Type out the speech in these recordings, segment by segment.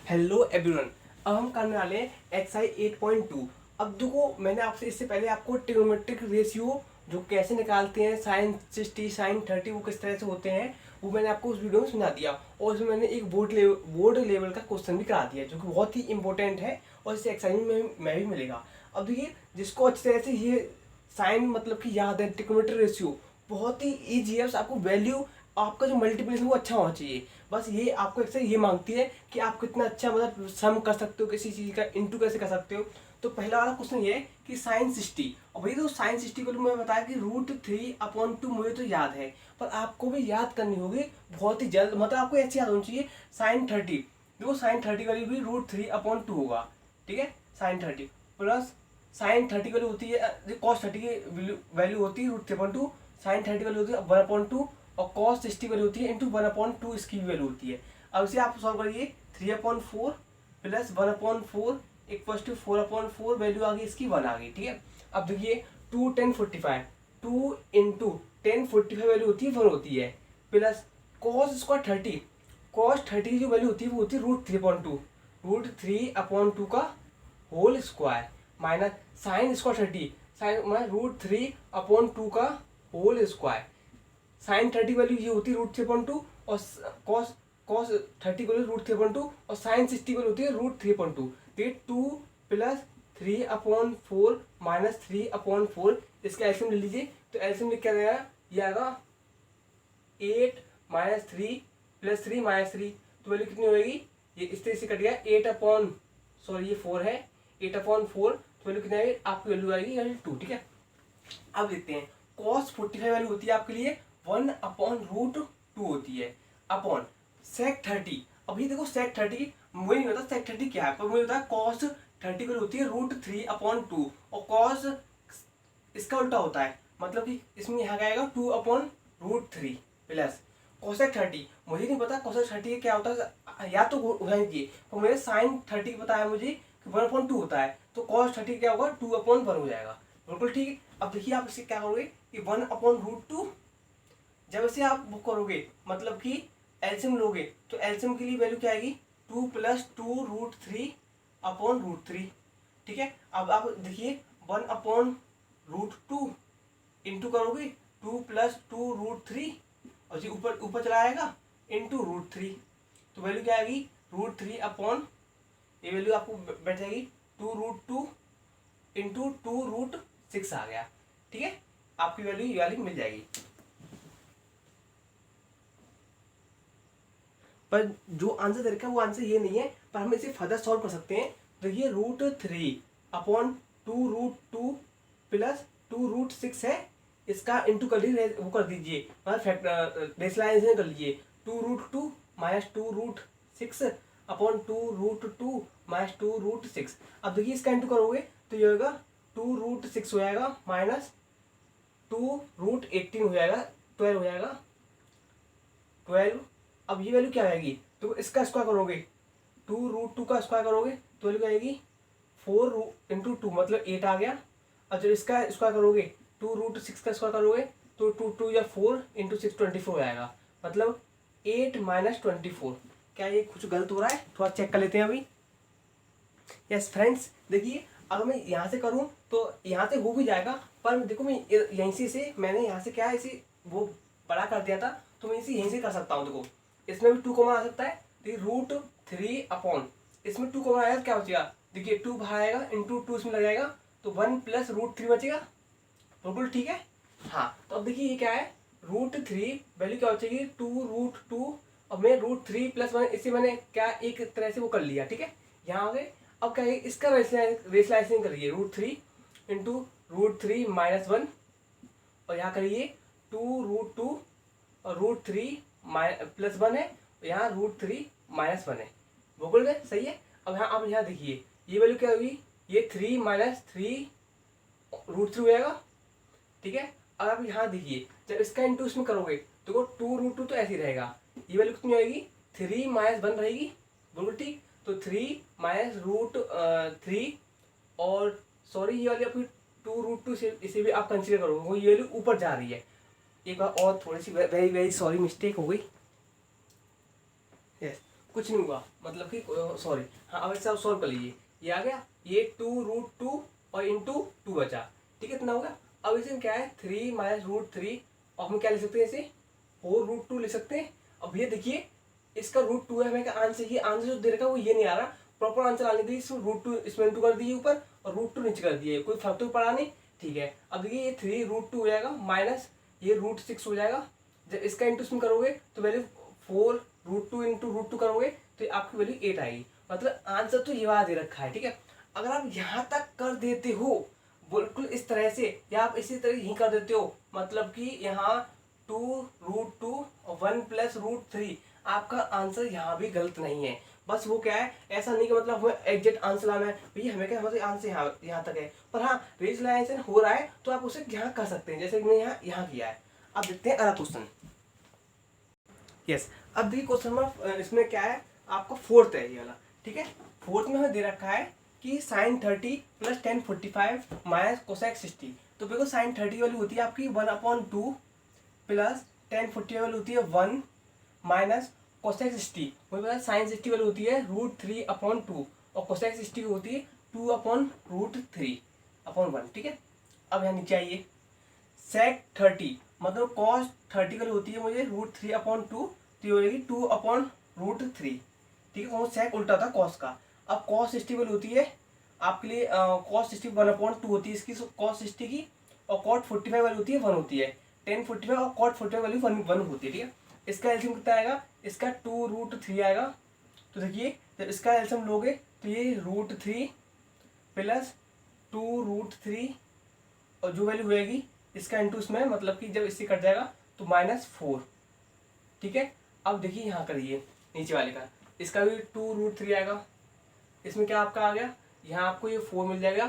Hello everyone. अब हम करने वाले हैं एक्सरसाइज 8.2। अब देखो, मैंने आपसे इससे पहले आपको ट्रिग्नोमेट्रिक रेशियो जो कैसे निकालते हैं, साइन 60 साइन 30 वो किस तरह से होते हैं, वो मैंने आपको उस वीडियो में सुना दिया। और उसमें मैंने एक बोर्ड लेवल का क्वेश्चन भी करा दिया जो कि बहुत ही इंपॉर्टेंट है और इस एक्सरसाइज में भी मिलेगा। अब देखिए, जिसको अच्छी तरह से ये साइन मतलब कि याद है, ट्रिग्नोमेट्रिक रेशियो बहुत ही ईजी है। बस आपको वैल्यू, आपका जो मल्टीप्लिकेशन वो अच्छा होना चाहिए। बस ये आपको एक्सरसाइज ये मांगती है कि आप कितना अच्छा मतलब सम कर सकते हो, किसी चीज़ का इंटू कैसे कर सकते हो। तो पहला वाला क्वेश्चन ये है कि साइन 60। और भाई तो साइन 60 को मैं बताया कि √3/2 मुझे तो याद है, पर आपको भी याद करनी होगी बहुत ही जल्द। मतलब आपको ऐसे याद होनी चाहिए साइन 30। देखो साइन 30 वाली भी √3/2 होगा, ठीक है। साइन 30 प्लस साइन 30 वाली होती है, कॉस 30 की वैल्यू होती है √3/2। साइन 30 वाली होती है 1/2 और कॉस 60 वाली होती है इंटू 1/2 इसकी भी वैल्यू होती है। अब इसे आप सॉल्व करिए, 3/4 प्लस 1/4 इक्वल टू 4/4 वैल्यू आ गई इसकी 1 आ गई, ठीक है। अब देखिए 2 10 45, 2 इंटू 10 45 वैल्यू होती है 1 होती है, प्लस कॉस स्क्वायर 30, कॉस 30 की जो वैल्यू होती है वो होती है √3/2, √3/2 का whole square, minus sine square 30, sine √3/2 का होल स्क्वायर। साइन 30 वैल्यू ये होती है √3/2 और कॉस कॉस 30 वैल्यू √3/2 और साइन 60 वैल्यू होती है √3/2। तो ये 2 प्लस 3/4 माइनस 3/4 इसका एलसीएम ले लीजिए। तो एलसीएम लिख क्या जाएगा, ये आएगा 8 माइनस 3 प्लस 3 माइनस 3। तो वैल्यू कितनी होगी, ये इस तरह से कट गया 8 ये 4 है, 8/4। तो वैल्यू कितनी आएगी, आपकी वैल्यू आएगी 2, ठीक है। अब देखते हैं cos 45 वैल्यू होती है आपके लिए 1/√2 होती है अपॉन sec 30। अभी देखो sec 30 मुझे नहीं पता sec 30 क्या है, पर मुझे पता है cos 30 वैल्यू होती है √3/2 और cos इसका उल्टा होता है, मतलब कि इसमें यहाँ आएगा 2/√3 प्लस cosec 30। मुझे नहीं पता cosec 30 क्या होता है, या तो होना चाहिए, तो मेरे sin 30 पता है मुझे कि 1/2 होता है, तो cos 30 क्या होगा 2/1 हो जाएगा, बिल्कुल ठीक है। अब देखिए आप इसे क्या करोगे कि 1/√2, जब इसे आप बुक करोगे मतलब कि एलसीएम लोगे, तो एलसीएम के लिए वैल्यू क्या आएगी 2 प्लस 2√3/√3, ठीक है। अब आप देखिए 1/√2 इंटू करोगे 2 प्लस 2√3 और जी ऊपर ऊपर चला आएगा इंटू √3। तो वैल्यू क्या आएगी √3 ये वैल्यू आपको बैठ जाएगी 2√2 इंटू 2√6 आ गया, ठीक है। आपकी वैल्यू ये वाली मिल जाएगी। पर जो आंसर दे रखा है वो आंसर ये नहीं है, पर हम इसे फर्दर सॉल्व कर सकते हैं। तो ये √3/2√2 प्लस 2√6 है, इसका इंटू कर लीजिए, वो कर दीजिए मतलब रेशनलाइजेशन कर लीजिए। 2√2 माइनस 2√6/2√2 माइनस 2√6। अब देखिए इसका इंटू करोगे तो ये होगा 2√6 हो जाएगा माइनस 2√18 हो जाएगा, 12 हो जाएगा 12। अब ये वैल्यू क्या आएगी, तो इसका स्क्वायर करोगे 2√2 का स्क्वायर करोगे तो वैल्यू क्या आएगी 4 × 2 मतलब 8 आ गया। अब जब इसका स्क्वायर करोगे 2√6 का स्क्वायर करोगे तो 2 2 या 4 × 6 24 हो जाएगा, मतलब 8 माइनस 24। क्या ये कुछ गलत हो रहा है, थोड़ा चेक कर लेते हैं अभी। यस फ्रेंड्स, देखिए अगर मैं यहाँ से करूँ तो यहाँ से हो भी जाएगा, पर देखो मैं यहीं से मैंने यहाँ से क्या इसे वो बड़ा कर दिया था, तो मैं इसे यहीं से कर सकता हूँ। देखो इसमें भी 2 कॉमन आ सकता है, तो √3 इसमें 2 कॉमन आएगा, क्या बचेगा, देखिए 2 बाहर आएगा इंटू 2 इसमें लग जाएगा, तो 1 प्लस √3 बचेगा, बिल्कुल ठीक है। हाँ तो अब देखिए ये क्या है √3 वैल्यू क्या बचेगी 2√2 और मैं √3 + 1 इसे मैंने क्या एक तरह से वो कर लिया, ठीक है। यहाँ आ गए। अब क्या है इसका रेशनलाइजेशन करिए √3 इंटू √3 माइनस 1 और यहाँ करिए 2√2 और √3 प्लस 1 है, यहाँ √3 माइनस 1 है, बोल गए सही है। अब यहाँ देखिए ये वैल्यू क्या होगी, ये 3 माइनस 3 √3 हो जाएगा, ठीक है। अब आप यहाँ देखिए जब इसका इंटू इसमें करोगे तो 2√2 तो ऐसे ही रहेगा, ये वैल्यू कितनी आएगी 3 माइनस 1 रहेगी, बिल्कुल ठीक। तो 3 माइनस √3 और सॉरी ये वाली आपकी 2√2 से इसे भी आप कंसिडर करोगे, वो ये वैल्यू ऊपर जा रही है। एक बार और थोड़ी सी वेरी वेरी सॉरी मिस्टेक हो गई। यस, कुछ नहीं हुआ, मतलब कि सॉरी, हाँ अब इससे आप सॉल्व कर लीजिए, ये आ गया, ये 2√2 और इंटू 2 बचा, ठीक है, इतना हो गया। अब इसमें क्या है 3 माइनस √3, और हम क्या ले सकते हैं इसे 4√2 ले सकते हैं। अब ये देखिए इसका √2 है, हमें का आंसर, ये आंसर जो दे रखा है वो ये नहीं आ रहा, प्रॉपर आंसर आने दीजिए, इसमें √2 इसमें इंटू कर दीजिए ऊपर और √2 नीचे कर दिए, कोई फर्क तो पड़ा नहीं, ठीक है। अब देखिए ये 3√2 हो जाएगा माइनस ये √6 हो जाएगा, जब इसका इंटू इसमें करोगे तो वैल्यू 4√2 इंटू √2 करोगे तो आपकी वैल्यू 8 आएगी, मतलब आंसर तो ये वाला दे रखा है, ठीक है। अगर आप यहाँ तक कर देते हो बिल्कुल इस तरह से, या आप इसी तरह यही कर देते हो, मतलब कि यहाँ 2√2 और 1 प्लस √3, आपका आंसर यहाँ भी गलत नहीं है। बस वो क्या है, ऐसा नहीं कि मतलब हमें एग्जैक्ट आंसर लाना है भैया, हमें क्या मतलब आंसर यहाँ तक है, पर हाँ विजुअलाइजेशन हो रहा है तो आप उसे यहाँ कर सकते हैं, जैसे कि मैंने यहाँ किया है। अब देखते हैं अगला क्वेश्चन। यस, अब देखिए क्वेश्चन नंबर इसमें क्या है, आपका फोर्थ है ये वाला, ठीक है। फोर्थ में हमें दे रखा है कि sin 30 प्लस 1045 माइनस कोसेक 60। तो देखो sin 30 वाली होती है आपकी 1/2 प्लस 1045 वाली होती है 1 माइनस कोसेक 60, मुझे पता है sin 60 वाली होती है √3/2 और कोसेक 60 होती है 2/√3/1, ठीक है। अब यहाँ नीचे आइए, sec 30 मतलब cos 30 वाली होती है मुझे √3/2, तो ये हो जाएगी 2/√3, ठीक है। कौन sec उल्टा था cos का। अब cos 60 वाली होती है आपके लिए cos 60 1/2 होती है इसकी cos 60 की, और cot 45 वाली होती है 1 होती है, 1045 और cot 45 वाली 1 होती है, ठीक है। इसका एल्सियम कितना आएगा, इसका 2√3 आएगा। तो देखिए जब इसका एल्सियम लोगे तो ये √3 प्लस 2√3 और जो वैल्यू होएगी इसका इंटू इसमें, मतलब कि जब इससे कट जाएगा तो -4, ठीक है। अब देखिए यहाँ करिए नीचे वाले का, इसका भी 2√3 आएगा, इसमें क्या आपका आ गया, यहाँ आपको ये 4 मिल जाएगा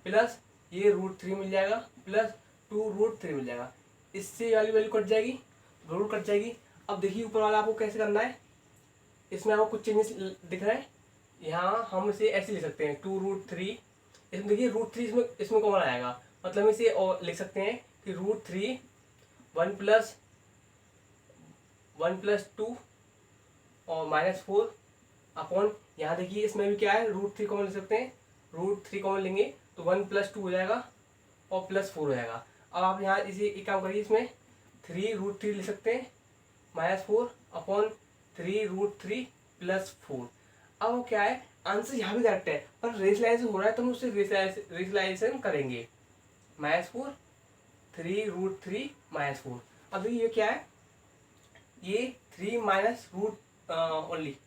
प्लस ये √3 मिल जाएगा प्लस 2√3 मिल जाएगा, इससे वाली वैल्यू कट जाएगी, जरूर कट जाएगी। अब देखिए ऊपर वाला आपको कैसे करना है, इसमें आपको कुछ चेंजेस दिख रहा है, यहाँ हम इसे ऐसे लिख सकते हैं 2√3, इसमें देखिए √3 इसमें कॉमन आएगा, मतलब इसे और लिख सकते हैं कि √3 1 प्लस 2 और -4 अपॉन, यहाँ देखिए इसमें भी क्या है √3 कॉमन ले सकते हैं, √3 कॉमन लेंगे तो 1 प्लस 2 हो जाएगा और +4 हो जाएगा। अब आप यहाँ इसे एक काम करिए, इसमें 3√3 ले सकते हैं -4 अपॉन 3√3 +4। अब वो क्या है, आंसर यहाँ भी करेक्ट है, पर रेशनलाइजेशन हो रहा है तो हम उससे रेशनलाइजेशन करेंगे, -4 3√3 -4। अब ये क्या है, ये 3 माइनस रूट ओनली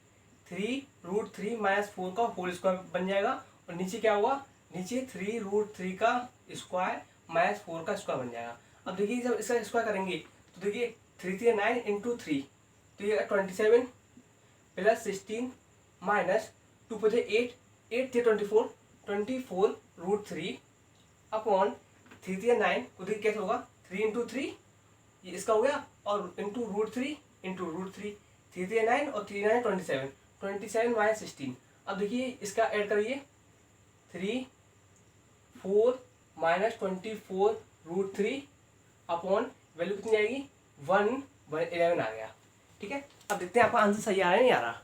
3√3 -4 का होल स्क्वायर बन जाएगा, और नीचे क्या होगा, नीचे 3√3 का स्क्वायर -4 का स्क्वायर बन जाएगा। अब देखिए जब इसका स्क्वायर करेंगे तो देखिए 3 3 9 इंटू 3, तो ये 27 प्लस 16 माइनस 2 5 8 8 थे 24 24√3 अपॉन 3 3 9 को देखिए कैसे होगा, 3 इंटू 3 ये इसका हो गया, और इंटू √3 इंटू √3, 3 3 9 और 3 9 27 27 माइनस 16। अब देखिए इसका ऐड करिए 3 4 माइनस 24√3 अपॉन वैल्यू कितनी आएगी 1 11 आ गया, ठीक है। अब देखते हैं आपका आंसर सही आ रहा है नहीं आ रहा।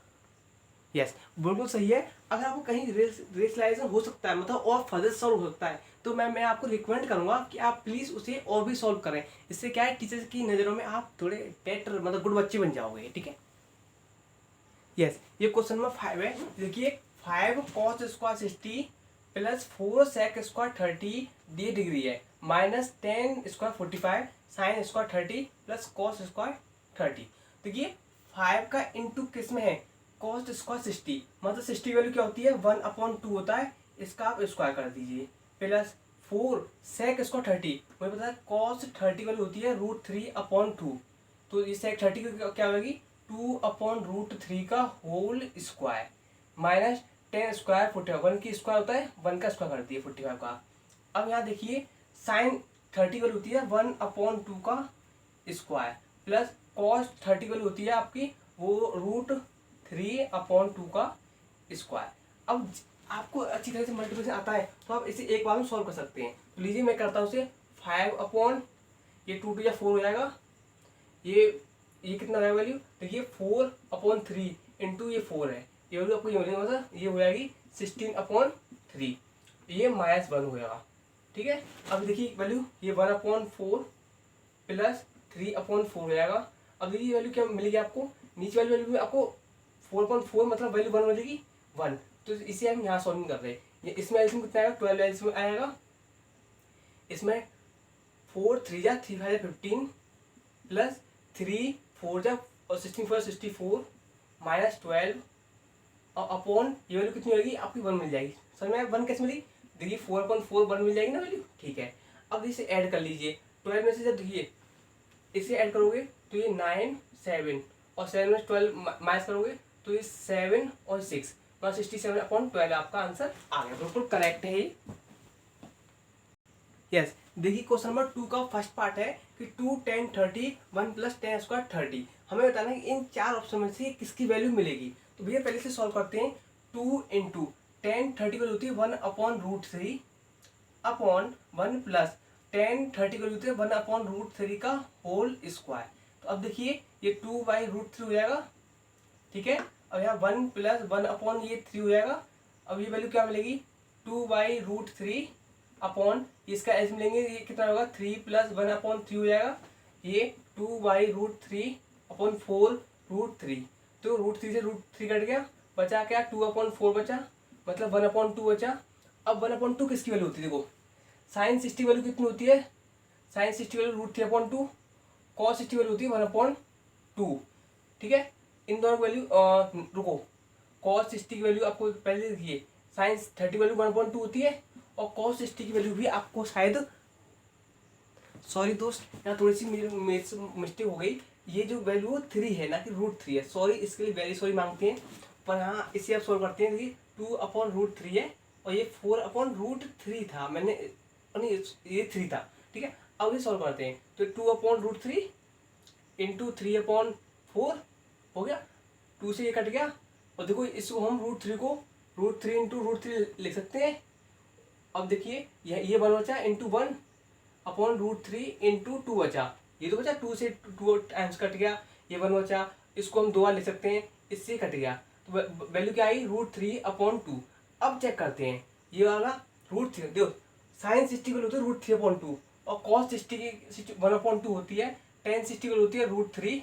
यस बिल्कुल सही है। अगर आपको कहीं रेशनलाइजेशन हो सकता है, मतलब और फर्दर सॉल्व हो सकता है, तो मैं आपको रिकमेंड करूंगा कि आप प्लीज़ उसे और भी सॉल्व करें, इससे क्या है टीचर्स की नज़रों में आप थोड़े बेटर मतलब गुड बच्चे बन जाओगे, ठीक है। यस ये क्वेश्चन नंबर 5 है, देखिए 5 cos square 60 plus 4 sec square 30 डी डिग्री है, minus 10 square 45 sine square 30 plus cos square 30। देखिए 5 का इंटू किस में है, कॉस स्क्वायर 60, मतलब 60 वैल्यू क्या होती है 1/2 होता है, इसका आप स्क्वायर कर दीजिए, प्लस 4 sec स्क्वायर 30, मुझे पता है कॉस 30 वैल्यू होती है √3/2, तो ये sec 30 की क्या होगी 2/√3 का होल स्क्वायर माइनस 10 स्क्वायर 45, 1 की स्क्वायर होता है 1 का स्क्वायर कर दिए 45 का। अब यहाँ देखिए साइन 30 वाली होती है 1/2 का स्क्वायर प्लस कॉस 30 वाली होती है आपकी वो √3/2 का स्क्वायर। अब आपको अच्छी तरह से मल्टीप्लिकेशन आता है तो आप इसे एक बार में सॉल्व कर सकते हैं। तो लीजिए मैं करता हूँ उसे 5 ये 2 2 या 4 हो जाएगा, ये कितना रहेगा वैल्यू, देखिए 4/3 इंटू ये 4 है, ये वैल्यू आपको ये मिलेगा, मतलब ये हो जाएगी 16/3, ये -1 हो जाएगा। ठीक है, अब देखिए वैल्यू ये 1/4 प्लस 3/4 हो जाएगा। अब देखिए वैल्यू क्या मिलेगी आपको, नीचे वाली वैल्यू में आपको 4/4 मतलब वैल्यू 1 मिलेगी 1, तो इसे हम यहाँ सॉल्विंग कर रहे हैं। ये इसमें एल्सियम कितना आएगा, 12 एल्सियम आएगा, इसमें 4 3 जा 3 5 15 प्लस 3 4 जा और 16 4 64 -12 और अपॉन ये वैल्यू कितनी होगी आपकी 1 मिल जाएगी। सर मैं 1 कैसे मिली, देखिए 4/4 1 मिल जाएगी ना वैल्यू। ठीक है, अब इसे ऐड कर लीजिए, 12 में से जब देखिए इसे ऐड करोगे तो ये 9 7 और 7 में 12 माइनस करोगे तो ये 7 और 6 67/12 आपका आंसर आ गया, बिल्कुल करेक्ट है ये। यस, देखिए क्वेश्चन नंबर 2 का फर्स्ट पार्ट है कि 2 10 30 1 + 10 स्क्वायर 30, हमें बताना है कि इन चार ऑप्शन में से किसकी वैल्यू मिलेगी। तो भैया पहले से सॉल्व करते हैं। 2 × 10 30 वैल्यू होती है 1/√3 अपॉन 1 + 10 30 वैल्यू होती है 1/√3 का होल स्क्वायर। तो अब देखिए ये 2/√3 हो जाएगा। ठीक है, अब यहाँ 1 + 1/3 हो जाएगा। अब ये वैल्यू क्या मिलेगी, 2/√3 अपॉन इसका एस मिलेंगे, ये कितना होगा 3 + 1/3 हो जाएगा, ये 2/√3 अपॉन 4√3, तो √3 से √3 कट गया, बचा क्या 2/4 बचा, मतलब 1/2 बचा। अब 1/2 किसकी वैल्यू होती है, देखो sin 60 वैल्यू कितनी होती है, sin 60 वैल्यू √3/2, cos 60 वैल्यू होती है 1/2। ठीक है, इन दोनों की वैल्यू रुको, cos 60 की वैल्यू आपको पहले देखिए, sin 30 वैल्यू 1/2 होती है और cos 60 की वैल्यू भी आपको शायद, सॉरी दोस्त यहाँ थोड़ी सी मिस्टेक हो गई, ये जो वैल्यू 3 है ना कि √3 है, सॉरी इसके लिए वेरी सॉरी मांगते हैं। पर हाँ इसे आप सॉल्व करते हैं, देखिए 2/√3 है और ये 4/√3 था, मैंने नहीं ये 3 था। ठीक है, अब ये सॉल्व करते हैं, तो 2/√3 इंटू 3/4 हो गया, 2 से ये कट गया, और देखो इसको हम √3 को √3 × √3 लिख सकते हैं। अब देखिए ये 1 बचा इंटू 1/√3 इंटू 2 बचा, ये तो बचा 2 से 2 टाइम्स कट गया, ये 1 बचा, इसको हम 2 बार लिख सकते हैं, इससे कट गया, तो वैल्यू क्या आई √3/2। अब चेक करते हैं ये वाला √3, देखो sin 60 की वैल्यू होती है √3/2 और cos 60 की 1/2 होती है, tan 60 की वैल्यू होती है √3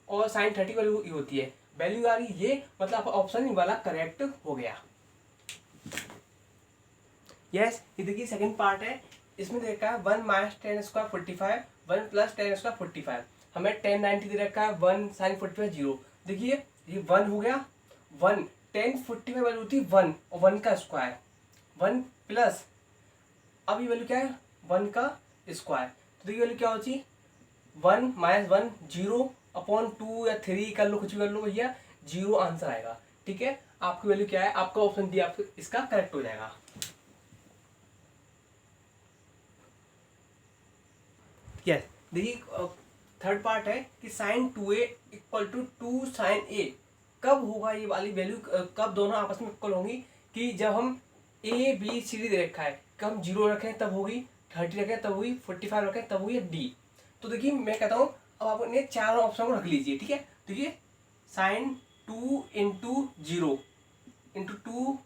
और sin 30 की वैल्यू ये होती है, वैल्यू आ रही ये, मतलब आपका ऑप्शन वाला करेक्ट हो गया। यस, ये देखिए सेकंड पार्ट है, इसमें देखा है 1 - 10 स्क्वायर 45, 1 + 10 स्क्वायर 45, हमें 10 90 दे रखा है, 1 sin 45 0। देखिए ये 1 हो गया, 1 10 45 वैल्यू होती है 1 और 1 का स्क्वायर, 1 प्लस अब ये वैल्यू क्या है 1 का स्क्वायर, तो देखिए वैल्यू क्या होती है 1 - 1 0/2 या 3 कर लो, कुछ भी कर लो भैया, 0 आंसर आएगा। ठीक है, आपकी वैल्यू क्या है, आपका ऑप्शन डी आपको इसका करेक्ट हो जाएगा। यस, देखिए थर्ड पार्ट है कि sin 2a = 2 sin a, कब होगा ये वाली वैल्यू, कब दोनों आपस में इक्वल होंगी, कि जब हम a b c d दे रखा है, कब हम 0 रखें तब होगी, 30 रखें तब होगी, 45 रखें तब होगी डी। तो देखिए मैं कहता हूँ अब आप अपने चारों ऑप्शन को रख लीजिए। ठीक है, देखिए sin 2 × 0 × 2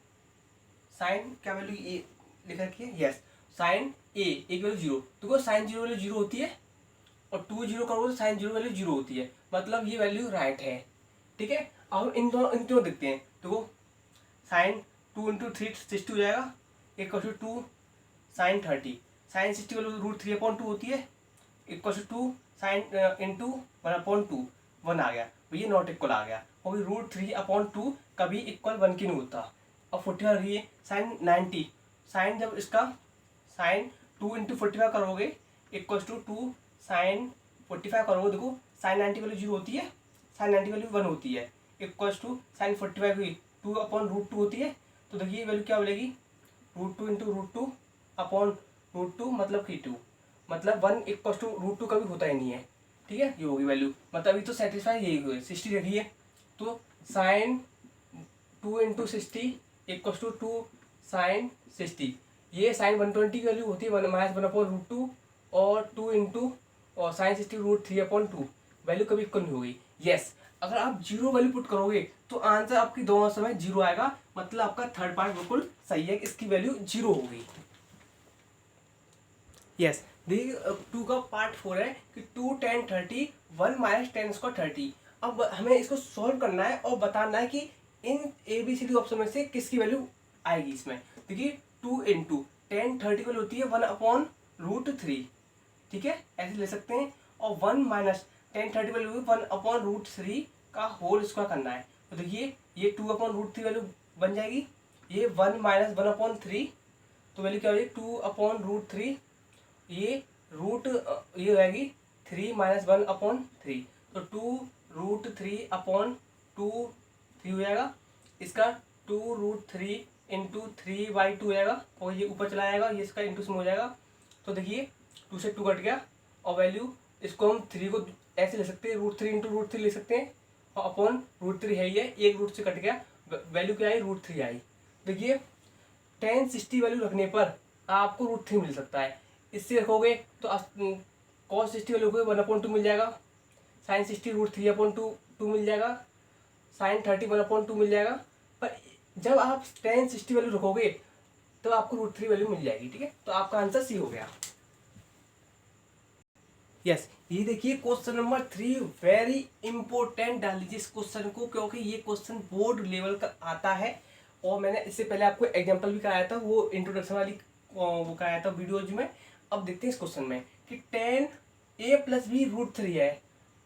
sin क्या वैल्यू ए लिख रखी है, यस sin a की वैल्यू 0, देखो sin 0 वैल्यू 0 होती है और 2 0 करोगे तो sin 0 वैल्यू 0 होती है, मतलब ये वैल्यू राइट है। ठीक है, अब हम इन दोनों देखते हैं, देखो sin 2 × 3 60 हो जाएगा, = 2 sin 30, sin 60 वैल्यू √3/2 होती है, = 2 sin इंटू 1/2, 1 आ गया, तो ये नॉट इक्वल आ गया, क्योंकि √3/2 कभी इक्वल 1 की नहीं होता। अब 45 रखिए, sin 90, sin जब इसका sin 2 × 45 करोगे = 2 sin 45 करोगे, देखो sin 90 वैल्यू 0 होती है, sin 90 वैल्यू 1 होती है, = sin 45 हुई 2/√2 होती है, तो देखिए वैल्यू क्या मिलेगी √2 × √2/√2 मतलब कि 2, मतलब 1 = √2 कभी होता ही नहीं है। ठीक है, ये होगी वैल्यू, मतलब अभी तो सेटिस्फाई यही हुई 60 रखिए, तो sin 2 × 60 = 2 sin 60, ये sin 120 की वैल्यू होती है -1/√2 और 2 × और sin 60 √3/2, वैल्यू कभी इक्वल नहीं होगी। यस, अगर आप जीरो वैल्यू पुट करोगे तो आंसर आपकी दोनों समय जीरो आएगा, मतलब आपका थर्ड पार्ट बिल्कुल सही है, इसकी वैल्यू जीरो होगी। यस, देखिए 2 का पार्ट 4 है कि 2 10 30 1 माइनस 10 स्क्वायर 30। अब हमें इसको सॉल्व करना है और बताना है कि इन ABCD ऑप्शन में से किसकी वैल्यू आएगी इसमें। देखिए 2 इंटू 10 30 वैल्यू होती है 1/√3, ठीक है, ऐसे ले सकते हैं। और 1 माइनस 10 30 वैल्यू 1/√3 का होल स्क्वायर करना है। तो देखिए ये 2/√3 वैल्यू बन जाएगी, ये 1 माइनस 1/3, तो वैल्यू क्या हो जाएगी 2/√3, ये रूट ये हो जाएगी 3 माइनस 1/3, तो 2√3/2 हो जाएगा। इसका 2√3 इंटू 3/2 हो जाएगा और ये ऊपर चला जाएगा, ये इसका इंटू में हो जाएगा। तो देखिए 2 से 2 कट गया और वैल्यू इसको हम 3 को ऐसे ले सकते हैं, √3 इंटू √3 ले सकते हैं और अपॉन √3 है, ये एक रूट से कट गया, वैल्यू क्या आई √3 आई। देखिए 10 60 वैल्यू रखने पर आपको √3 मिल सकता है। इससे रखोगे तो cos 60 वैल्यू को 1/2 मिल जाएगा, sin 60 √3/2 मिल जाएगा, sin 30 1/2 मिल जाएगा। पर जब आप tan 60 वैल्यू रखोगे तो आपको √3 वैल्यू मिल जाएगी, ठीक है। तो आपका आंसर सी हो गया। यस, ये देखिए क्वेश्चन नंबर 3 वेरी इंपॉर्टेंट, डाल लीजिए इस क्वेश्चन को, क्योंकि ये क्वेश्चन बोर्ड लेवल का आता है और मैंने इससे पहले आपको एग्जांपल भी कराया था, वो इंट्रोडक्शन वाली वो कराया था वीडियोज में। अब देखते हैं इस क्वेश्चन में कि 10a + b √3 है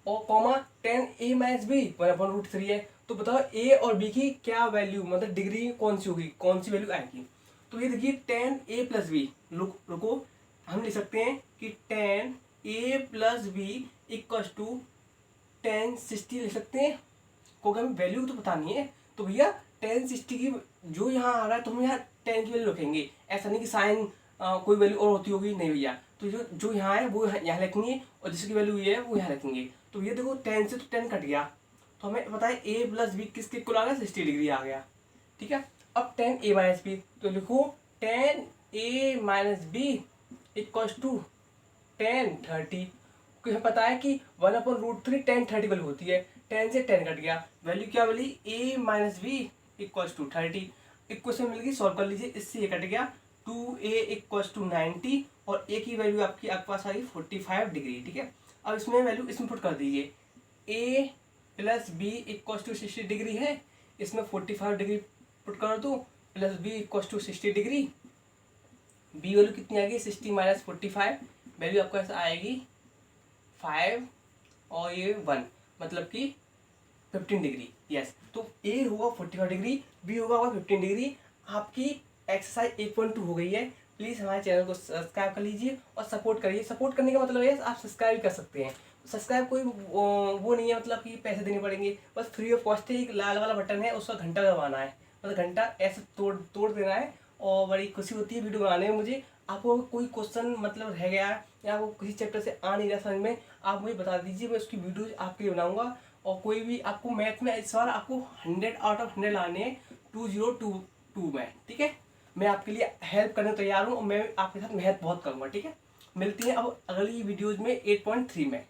और कॉमा 10a - b 1/√3 है। तो बताओ a और b की क्या वैल्यू, मतलब डिग्री कौन सी होगी, कौन सी वैल्यू आएगी। तो ये देखिए 10a + b, रुको हम लिख सकते हैं कि 10a + b = 10 60 लिख सकते हैं, क्योंकि हमें वैल्यू तो पता नहीं है। तो भैया 10 60 की जो यहाँ आ रहा है तो हम यहाँ 10 की वैल्यू रखेंगे, ऐसा नहीं कि साइन कोई वैल्यू और होती होगी, नहीं भैया। तो जो यहाँ है वो यहाँ लिखेंगे और जिसकी वैल्यू ये है वो यहाँ लिखेंगे। तो ये देखो 10 से तो 10 कट गया, तो हमें पता है a + b किसके इक्वल आ गया, 60 डिग्री आ गया, ठीक है। अब 10a - b, तो लिखो 10a - b = 10 30, क्योंकि हमें पता है कि 1/√3 10 30 वैल्यू होती है, 10 से 10 कट गया, वैल्यू क्या बोली a - b = 30। इक्वेशन मिल गई, सॉल्व कर लीजिए, इससे ये कट गया, 2a = 90 और a की वैल्यू आपके पास आई 45 डिग्री, ठीक है। अब इसमें वैल्यू इसमें पुट कर दीजिए, a + b = 60 डिग्री है, इसमें 45 डिग्री पुट कर दो, plus b = 60 degree, b value कितनी आएगी 60 - 45, वैल्यू आपको ऐसा आएगी 5 और ये 1, मतलब कि 15 डिग्री। यस, तो a होगा 45 डिग्री, b होगा 15 डिग्री। आपकी एक्सरसाइज 1.2 हो गई है। प्लीज़ हमारे चैनल को सब्सक्राइब कर लीजिए और सपोर्ट करिए। सपोर्ट करने का मतलब है आप सब्सक्राइब कर सकते हैं। सब्सक्राइब कोई वो नहीं है, मतलब कि पैसे देने पड़ेंगे, बस फ्री ऑफ कॉस्ट है। एक लाल वाला बटन है, उसका घंटा दबाना है, मतलब घंटा ऐसे तोड़ तोड़ देना है और बड़ी खुशी होती है वीडियो बनाने में मुझे। आपको कोई क्वेश्चन मतलब रह गया या वो किसी चैप्टर से आ नहीं रहा समझ में, आप मुझे बता दीजिए, मैं उसकी वीडियो आपके लिए बनाऊंगा। और कोई भी आपको मैथ में इस बार आपको 100 आउट ऑफ 100 लाने हैं 2022 में, ठीक है। मैं आपके लिए हेल्प करने तैयार हूँ और मैं आपके साथ मेहनत बहुत करूँगा, ठीक है। मिलती हैं अब अगली वीडियोज़ में 8.3 में।